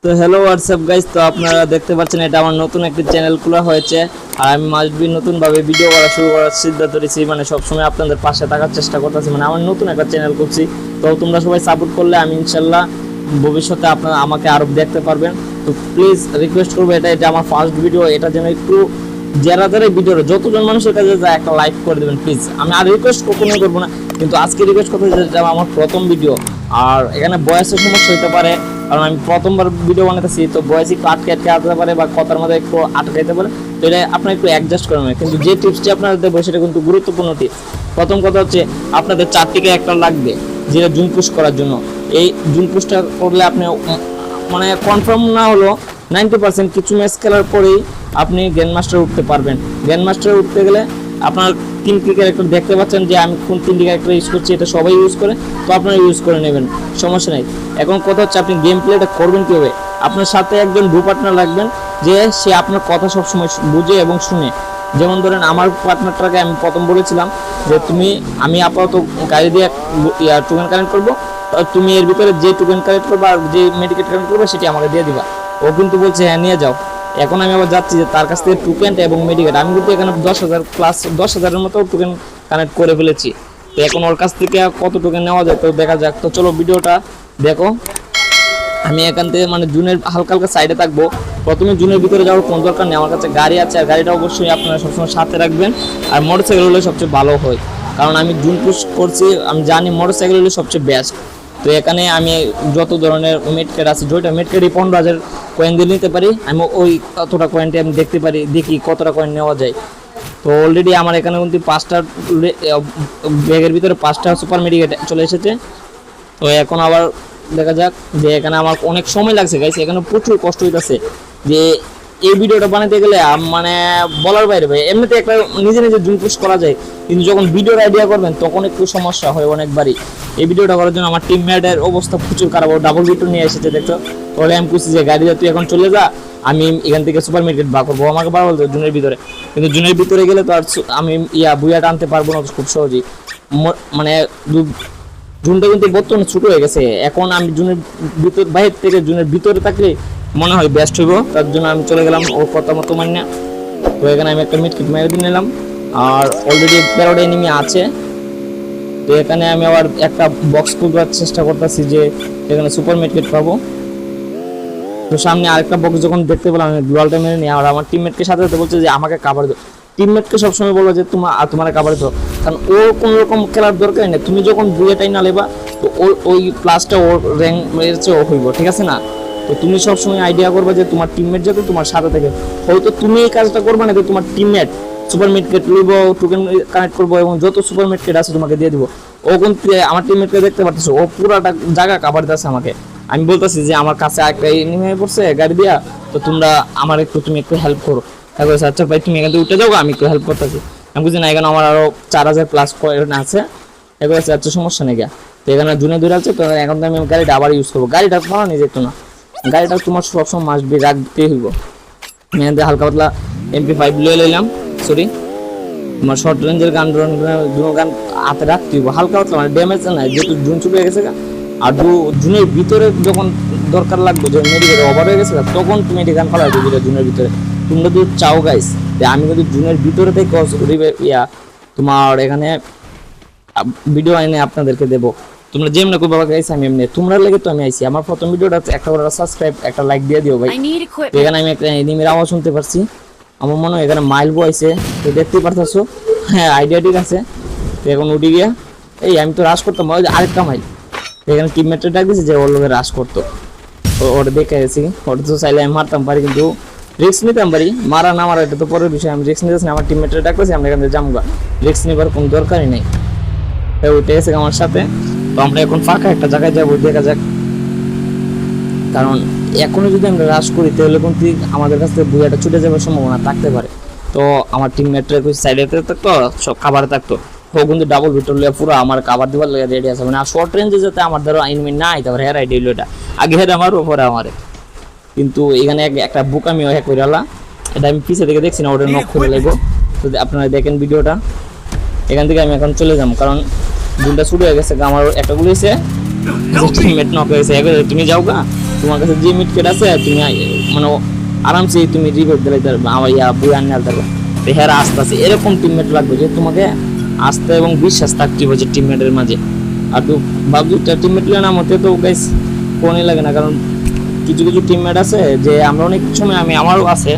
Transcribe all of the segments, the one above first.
তো hello WhatsApp guys, তো আপনারা দেখতে পাচ্ছেন এটা আমার নতুন একটি চ্যানেল খোলা হয়েছে। আর আমি মাস্ট বি নতুনভাবে ভিডিও করা শুরু করার সিদ্ধান্ত নিয়েছি, মানে সবসময় আপনাদের পাশে থাকার চেষ্টা করতেছি। মানে আমার নতুন একটা চ্যানেল করছি, তো তোমরা সবাই সাপোর্ট করলে আমি ইনশাল্লাহ ভবিষ্যতে আপনারা আমাকে আরও দেখতে পারবেন। তো প্লিজ রিকোয়েস্ট করবো, এটা আমার ফার্স্ট ভিডিও, এটা যেন একটু যারা যারা ভিডিওটা যতজন মানুষের কাছে যায় একটা লাইক করে দেবেন প্লিজ। আমি আর রিকোয়েস্ট কখনোই করবো না, কিন্তু আজকে রিকোয়েস্ট করতে যেটা আমার প্রথম ভিডিও, আর এখানে বয়সের সমস্যা হতে পারে, কারণ আমি প্রথমবার ভিডিও বানাতেছি, তো বয়স একটু আটকে আসতে পারে বা কথার মধ্যে একটু আটকাইতে পারে, তো এটা আপনার একটু অ্যাডজাস্ট করে নেবেন। কিন্তু যে টিপসটি আপনারা দেবো সেটা কিন্তু গুরুত্বপূর্ণ টিপস। প্রথম কথা হচ্ছে আপনাদের 4টি ক্যারেক্টার লাগবে যেটা জুন পুশ করার জন্য। এই জুন পুশটা করলে আপনি মানে কনফার্ম না হলো 90% কিছু ম্যাচ খেলার পরেই আপনি গ্র্যান্ড মাস্টার উঠতে পারবেন। গ্র্যান্ড মাস্টার উঠতে গেলে আপনার 3টি ক্যারেক্টার দেখতে পাচ্ছেন যে আমি কোন 3টি ক্যারেক্টার ইউজ করছি, এটা সবাই ইউজ করে, তো আপনারা ইউজ করে নেবেন, সমস্যা নেই। এখন কথা হচ্ছে আপনি গেম প্লেটা করবেন কীভাবে। আপনার সাথে একজন ডু পার্টনার রাখবেন, যে সে আপনার কথা সবসময় বুঝে এবং শুনে। যেমন ধরেন আমার পার্টনারটাকে আমি প্রথম বলেছিলাম যে আমি আপাতত গাড়ি দিয়ে টোকেন কানেক্ট করবো, তুমি এর ভিতরে যে টোকেন কালেক্ট করবে আর যে মেডিকেট কানেক্ট করবে সেটি আমাকে দিয়ে দিবা। ও কিন্তু বলছে হ্যাঁ নিয়ে যাও। এখন আমি আবার যাচ্ছি যে তার কাছ থেকে টোকেন এবং মেডিকেট, আমি কিন্তু এখানে 10,000 প্লাস 10,000-এর মতো টোকেন কানেক্ট করে ফেলেছি। তো এখন ওর কাছ থেকে কত টোকেন নেওয়া যায় তো দেখা যাক। তো চলো ভিডিওটা দেখো। আমি এখান থেকে মানে জুনের হালকা হালকা সাইডে থাকবো। প্রথমে জুনের ভিতরে যাওয়ার কোনো দরকার নেই, আমার কাছে গাড়ি আছে, আর গাড়িটা অবশ্যই আপনারা সবসময় সাথে রাখবেন। আর মোটরসাইকেল হলে সবচেয়ে ভালো হয়, কারণ আমি জুন পুশ করছি, আমি জানি মোটরসাইকেল হলে সবচেয়ে বেস্ট। তো এখানে আমি যত ধরনের মেডকেট আছে, যেটা মেডকেটই 15,000 কয়েন দিয়ে নিতে পারি, আমি ওই কতটা কয়েনটি আমি দেখতে পারি, দেখি কতটা কয়েন নেওয়া যায়। তো অলরেডি আমার এখানে কিন্তু 5টা ব্যাগের ভিতরে 5টা সুপার মেডিকেট চলে এসেছে। তো এখন আবার দেখা যাক যে এখানে আমার অনেক সময় লাগছে গাইস, এখানে প্রচুর কষ্ট হইতেছে যে এই ভিডিওটা বানাতে গেলে মানে বলার বাইরে ভাই। এমনিতে একটা নিজে নিজে জুম পুশ করা যায়, কিন্তু যখন ভিডিওর আইডিয়া করবেন তখন একটু সমস্যা হয় অনেকবারই। এই ভিডিওটা করার জন্য আমার টিমমেটের অবস্থা প্রচুর খারাপ, ডাবল ভিডিও নিয়ে এসেছে দেখো। তাহলে আমি খুশি যে গাড়িতে তুই এখন চলে যা, আমি এখান থেকে সুপার মার্কেট বার করবো, আমাকে বার বলতো জুনের ভিতরে। কিন্তু জুনের ভিতরে গেলে তো আর আমি বুয়াটা আনতে পারবো না খুব সহজেই। মানে জুনটা কিন্তু বর্তমানে ছোট হয়ে গেছে, এখন আমি জুনের ভিতর বাইরে থেকে জুনের ভিতরে থাকলে মনে হয় বেস্ট হইব। তার জন্য আমি চলে গেলাম ওর কথা মতো মান্য। তো এখানে আমি একটা মিটকিট মেরে দিয়ে নিলাম, আর অলরেডি 13টা এনিমি আছে। তো এখানে আমি আবার একটা বক্স খুলবার চেষ্টা করতেছি যে এখানে সুপার মিটকিট পাবো। তো সামনে আরেকটা বক্স যখন দেখতে পেলাম আমি গ্লোয়ালটা মেরে নিই, আর আমার টিমমেটকে সাথে সাথে বলছে যে আমাকে কাভার দাও। টিমমেটকে সবসময় বলবো যে তোমার কাভার দাও, কারণ ও কোনো রকম খেলার দরকার নেই। তুমি যখন বুয়েটাই না লেবা, তো ওই প্লাসটা ওর র্যাঙ্ক মেরেছে ও হইব, ঠিক আছে না। তো তুমি সবসময় আইডিয়া করবে যে তোমার টিমমেট যাতে তোমার সাথে থাকে। হয়তো তুমি এই কাজটা করবে না, তো তোমার টিমমেট সুপার মিটকেট লইব, টোকেন কানেক্ট করবো এবং যত সুপার মিটকেট আছে তোমাকে দিয়ে দিব। ও কিন্তু আমার টিমমেটকে দেখতে পারতেছো, ও পুরাটা জায়গা কাভার দিতেছে আমাকে। আমি বলতেছি যে আমার কাছে একটা নেমে পড়ছে গাড়ি দিয়া, তো তুমি একটু হেল্প করো। তারপরে আচ্ছা ভাই তুমি এখান থেকে উঠে যাও, আমি একটু হেল্প করতেছি। আমি বুঝি না এখানে আমার আরো 4,000 প্লাস কয়েন আছে। এবার আচ্ছা সমস্যা নেই গা। তো এখানে জুনে ধরে আছে, তো এখন তো আমি গাড়িটা আবার ইউজ করবো। গাড়িটা পাওয়া যেত না, গাড়িটা তোমার সবসময় মাস্ট বি রাখতেই হইব। আমি এখান থেকে হালকা পাতলা MP5 লয়ে লইলাম, সরি তোমার শর্ট রেঞ্জের গান হাতে রাখতে হইব হালকা পাতলা, মানে ড্যামেজ না, যেহেতু জুন চুপে গেছে। আর জুনের ভিতরে যখন দরকার লাগবে, যে মেডিকেল ওভার হয়ে গেছে তখন তুমি এটি গান ফালাই দেবে জুনের ভিতরে। তোমরা যদি চাও গাইস যে আমি কিন্তু জুনের ভিতরে থেকে তোমার এখানে ভিডিও এনে আপনাদেরকে দেবো, তোমরা যেমন করবে গাইস আমি এমনি তোমরা লেগে তো আমি আইছি। আমার প্রথম ভিডিওটা একটা করে সাবস্ক্রাইব একটা লাইক দিয়ে দিও ভাই। এখানে আমি একটা এনিমির আওয়াজ শুনতে পারছি, আমার মনে হয় এখানে মাইল বয়সে, তো দেখতেই পারতেছো। হ্যাঁ আইডিয়া ঠিক আছে। তো এখন উঠে গিয়া আমি তো রাশ করতাম আরেকটা মাইল, এখানে টিমমেটটা ডাক দিয়েছে যে ওর লোকের রাশ করতো, ওটা দেখে গেছি। ওটা তো চাইলে আমি মারতাম পারি, কিন্তু রিস্ক নিতাম পারি, মারা না মারা এটা তো পরের বিষয়। আমি রিস্ক নিতেছি না, আমার টিমমেটটা ডাকতেছি, আমরা এখান থেকে জামগা, রিস্ক নেবার কোনো দরকারই নেই। উঠে গেছে আমার সাথে। তো আমরা এখন ফাঁকা একটা জায়গায় যাবো, দেখা যাক। কারণ এখনো যদি আমরা রাশ করি তাহলে কিন্তু আমাদের কাছ থেকে বুয়াটা ছুটে যাওয়ার সম্ভাবনা থাকতে পারে। তো আমার টিমমেটরা সাইডে থাকতো, সব খাবারে থাকতো, ও কিন্তু ডাবল ভিতর লিয়ে পুরো আমার কাভার দিবার লাগে রেডি আছে। মানে শর্ট রেঞ্জে যাতে আমার ধরো এনিমি না আইতে পারে, হেরাই দিল এটা আগে হেরে আমার ওপরে আমারে। কিন্তু এখানে একটা বুকামি হয়ে করে আলা, এটা আমি পিছে থেকে দেখছি না, ওটা নক করে লাগবো। তো আপনারা দেখেন ভিডিওটা, এখান থেকে আমি এখন চলে যাবো, কারণ গুলটা শুরু হয়ে গেছে। আমার একটা গুলি হয়েছে, টিমমেট নক হয়েছে, তুমি যাও গা, তোমার কাছে যে মিটকেট আছে তুমি মানে আরামসে তুমি রিভাইভ দিলে আমার বই আনতে পারবে। হ্যাঁ আস্তে আস্তে এরকম টিমমেট লাগবে যে তোমাকে আস্থা এবং বিশ্বাস থাকতে হবে যে টিমমেটের মাঝে। আর তো ভাবছি টিমমেট না মতে তো গাইস কোনই লাগে না, কারণ কিছু কিছু টিমমেট আছে যে আমরা অনেক সময় আমারও আছে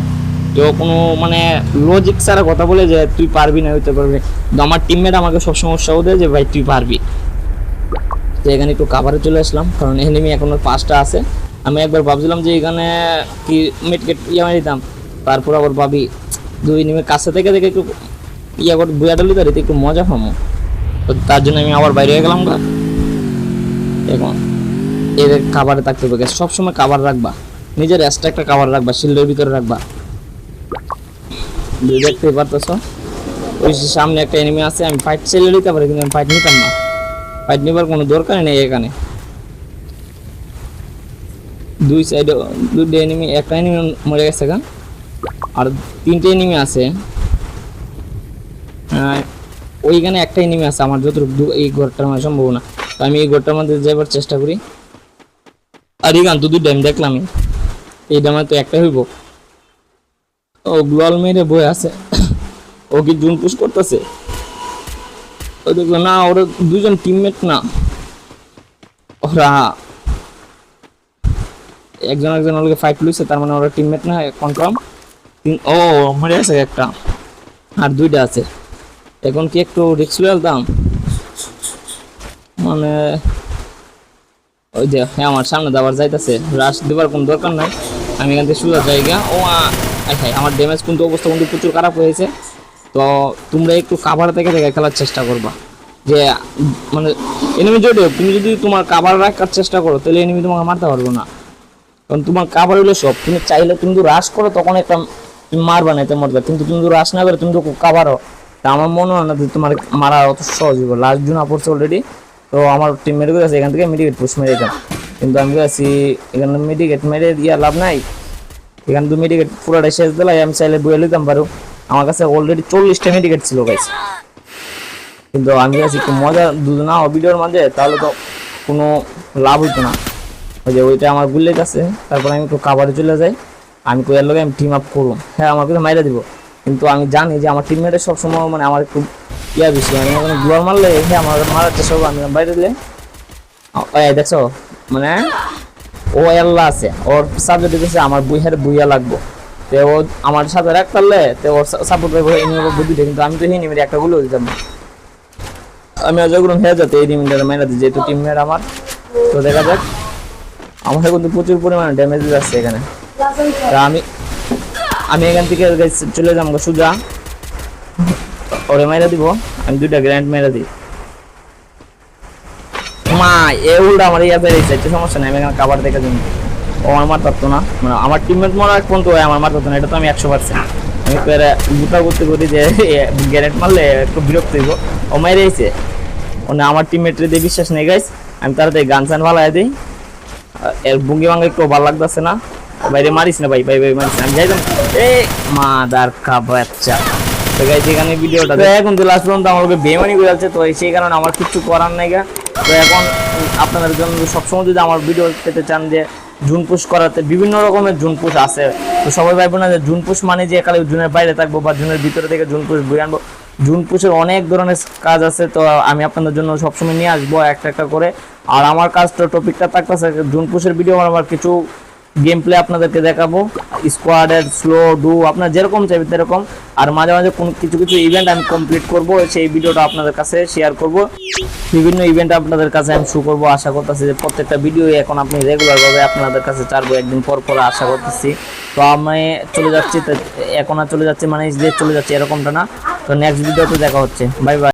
তো কোনো মানে লজিক ছাড়া কথা বলে যে তুই পারবি না হইতে পারবি, কিন্তু আমার টিমমেট আমাকে সবসময় উৎসাহ দেয় যে ভাই তুই পারবি। তো এখানে একটু কাভারে চলে আসলাম কারণ এনিমি এখনো 5টা আছে। আমি একবার ভাবছিলাম যে এখানে কি মিটকেট মারি দিতাম, তারপর আবার ভাবি 2 এনিমির কাছে থেকে একটু করে বুয়াডালি তারিতে একটু মজা পাবো, তো তার জন্য আমি আবার বাইরে হয়ে গেলাম। এখন এদের কাভারে থাকতে হবে, সবসময় কাভার রাখবা, নিজের এক্সট্রা একটা কাভার রাখবা, শিল্ডের ভিতরে রাখবা। দেখতে পারতেছো ওই সামনে একটা এনিমি আছে, আমি ফাইট ছেড়ে নিতে পারি কিন্তু আমি ফাইট নিতাম না, ফাইট নেবার কোনো দরকার নেই। এখানে 2 সাইডে 2টা এনিমি, একটা এনিমি মরে গেছে এখন আর 3টে এনিমি আছে। ওইখানে একটা এনিমি আছে আমার যতটুকু এই ঘরটার মধ্যে সম্ভব না, তো আমি এই ঘরটার মধ্যে যাবার চেষ্টা করি। আর এই গান তো 2টা আমি দেখলাম, এইটা আমার তো একটা হইব। ও গ্লোয়াল মেরে বই আছে, ও কি জুন পুশ করতেছে? ও দেখলো না, ওরা 2জন টিমমেট না, ওরা একজন ওকে ফাইট লইছে, তার মানে ওরা টিমমেট না কনফার্ম। ও মরে আছে একটা আর 2টা আছে। এখন কি একটু রিস্ক লইতাম, মানে ওই যে আমার সামনে দাবার যাইতেছে, রাশ দেবার কোনো দরকার নাই, আমি এখান থেকে সোজা জায়গা। ও আমার ড্যামেজ কিন্তু অবস্থা কিন্তু প্রচুর খারাপ হয়েছে। তো তোমরা একটু কাভার থেকে খেলার চেষ্টা করবা, যে মানে এনিমি জড়িয়ে তুমি যদি তোমার কাভার রাখার চেষ্টা করো তাহলে এনিমি তোমাকে মারতে পারবো না, কারণ তোমার কাভার হলো সব। তুমি চাইলে তুমি তো রাশ করো তখন একটা তুমি মারবা না, মরবে, কিন্তু তুমি তো রাশ না করে তুমি তো কাভারও, তা আমার মনে হয় না যে তোমার মারা অত সহজ হবে। লাস্ট জুন পড়ছে অলরেডি, তো আমার টিম মেরে গেছে এখান থেকে মেডিকেট পুশ মেরে যেতাম, কিন্তু আমি গেছি এখানে মেডিকেট মেরে দিয়ে লাভ নাই। এখানে তো মেডিকেট পুরোটাই শেষ দিলাই, আমি চাইলে বয়ে নিতাম পারো, আমার কাছে অলরেডি 40টা মেডিকেট ছিল গাইস। কিন্তু আমি গেছি একটু মজা না ভিডিওর মাঝে, তাহলে তো কোনো লাভ হইতো না। ওই যে ওইটা আমার বুলেট আছে, তারপর আমি একটু কাভারে চলে যাই, আমি কোয়ার লগে আমি টিম আপ করবো। হ্যাঁ আমার কিন্তু মাইরা দিব, কিন্তু আমি জানি যে আমার টিমমেটের সবসময় মানে আমার একটু বেশি, আমি এখন গ্লোয়ার মারলে হ্যাঁ আমার মারার চেষ্টা করবো, আমি বাইরে দিলে দেখছো মানে ও আল্লাহ আছে, ওর সাবজেক্ট দিতেছে আমার বুইয়া লাগবো, তো ও আমার সাথে রাখ পারলে তো ওর সাপোর্ট পাইবো বুদ্ধিটা, কিন্তু আমি তো এই নিমের একটা গুলো দিতাম না। আমি যখন হয়ে যাতে এই নিমিটা মেরা দিই, যেহেতু টিমমেট আমার। তো দেখা যাক, আমার কিন্তু প্রচুর পরিমাণে ড্যামেজ যাচ্ছে এখানে। আমি এখান থেকে চলে যাবো সোজা, ওরে মেরা দিব, আমি 2টা গ্র্যান্ড মেরা দিই। মা এ উল্টা আমার ইয়া বেরিয়েছে, একটু সমস্যা নেই, আমি এখানে কাভার দেখে দিই। ও আমার মার পারতো না, মানে আমার টিমমেট মনে এক পর্যন্ত আমার মার পারতো না, এটা তো আমি 100%। আমি গুটা করতে করি যে গ্যারেট মারলে একটু বিরক্ত হইব, ও মেরেছে। মানে আমার টিমমেটের দিয়ে বিশ্বাস নেই গাইস, আমি তাড়াতাড়ি গান সান ভালাই দিই। এর বুঙ্গি ভাঙ্গা একটু ভালো লাগতেছে না, বাইরে মারিস না ভাই, মারিস না, আমি যাইতাম। এই মাদার কা বাচ্চা। তো গাইস এখানে ভিডিওটা এখন তো লাস্ট পর্যন্ত আমাকে বেমানি করে যাচ্ছে, তো সেই কারণে আমার কিছু করার নাই গা। তো এখন আপনাদের জন্য সবসময় যদি আমার ভিডিও পেতে চান যে জুন পুশ করাতে বিভিন্ন রকমের জুন পুশ আছে, তো সবাই ভাববো না যে জুন পুশ মানে যে একালে জুনের বাইরে থাকবো বা জুনের ভিতরে থেকে জুন পুশ বই আনবো। জুন পুশের অনেক ধরনের কাজ আছে, তো আমি আপনাদের জন্য সবসময় নিয়ে আসবো একটা করে। আর আমার কাজটা টপিকটা থাকতেছে জুন পুশের ভিডিও, আমার কিছু গেম প্লে আপনাদেরকে দেখাবো, স্কোয়াডের স্লো ডু আপনার যেরকম চাইবে সেরকম। আর মাঝে মাঝে কিছু ইভেন্ট আমি কমপ্লিট করব, সেই ভিডিওটা আপনাদের কাছে শেয়ার করব। বিভিন্ন ইভেন্ট আপনাদের কাছে আমি শো করবো, আশা করতেছি যে প্রত্যেকটা ভিডিও এখন আপনি রেগুলারভাবে আপনাদের কাছে ছাড়বো একদিন পর আশা করতেছি। তো আমি চলে যাচ্ছি, এখন আর চলে যাচ্ছি মানে যে চলে যাচ্ছে এরকমটা না। তো নেক্সট ভিডিওতে দেখা হচ্ছে, বাই বাই।